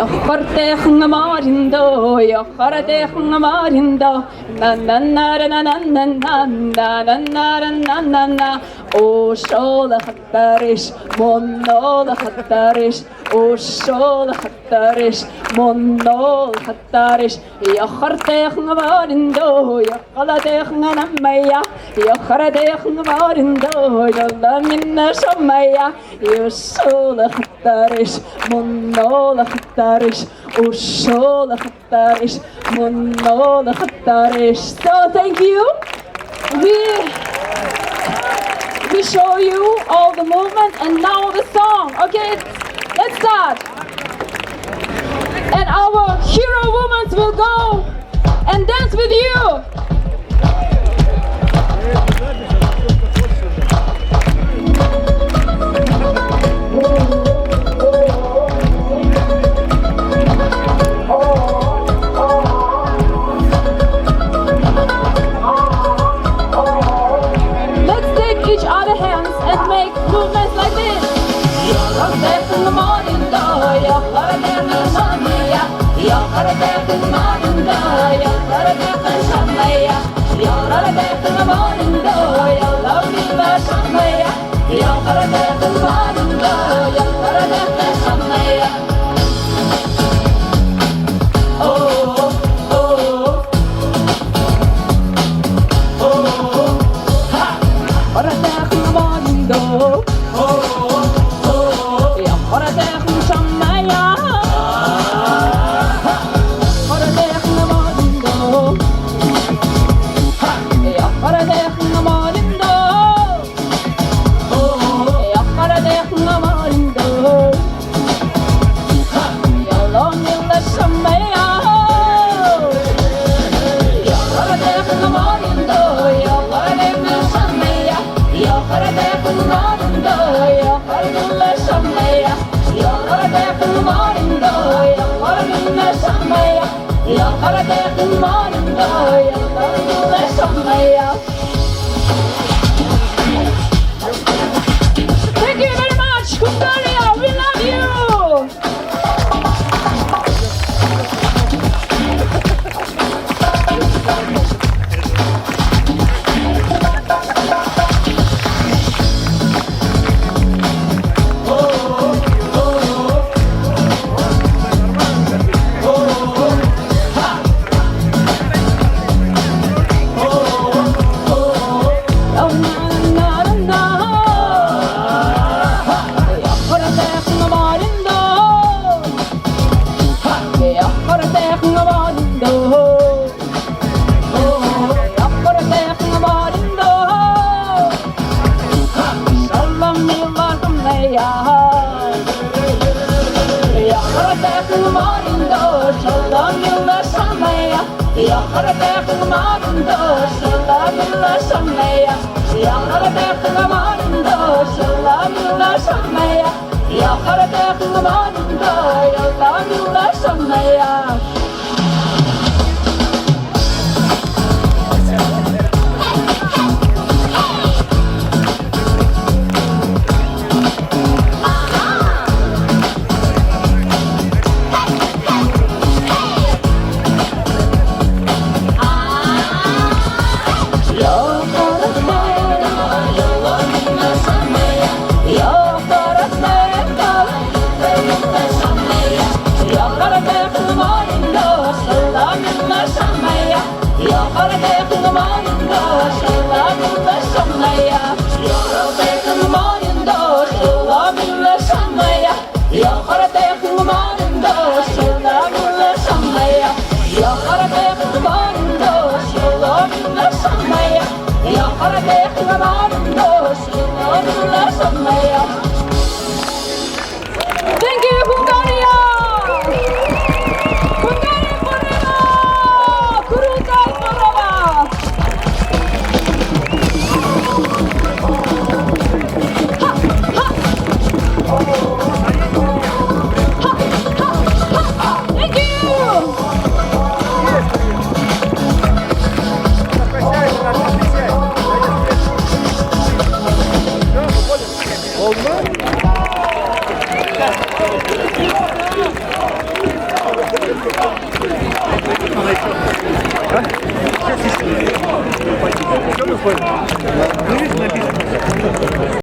Yakartehn marindo, yakartehn marindo, na na na na na na na na na na na na na. O şol hattariş, monol hattariş, o şol hattariş, monol hattariş. Yakartehn marindo, yakartehn namaya, yakartehn marindo, yolla minna şamaya. O şol hattariş, monol hattariş, o şol hattariş, monol hattariş. So thank you. We show you all the movement and now the song. Okay, let's start. And our hero women will go and dance with you. Thank you very much, Hungaria. We love you. Thank you, Hungaria! Hungaria forever! Kurultay forever! Thank you!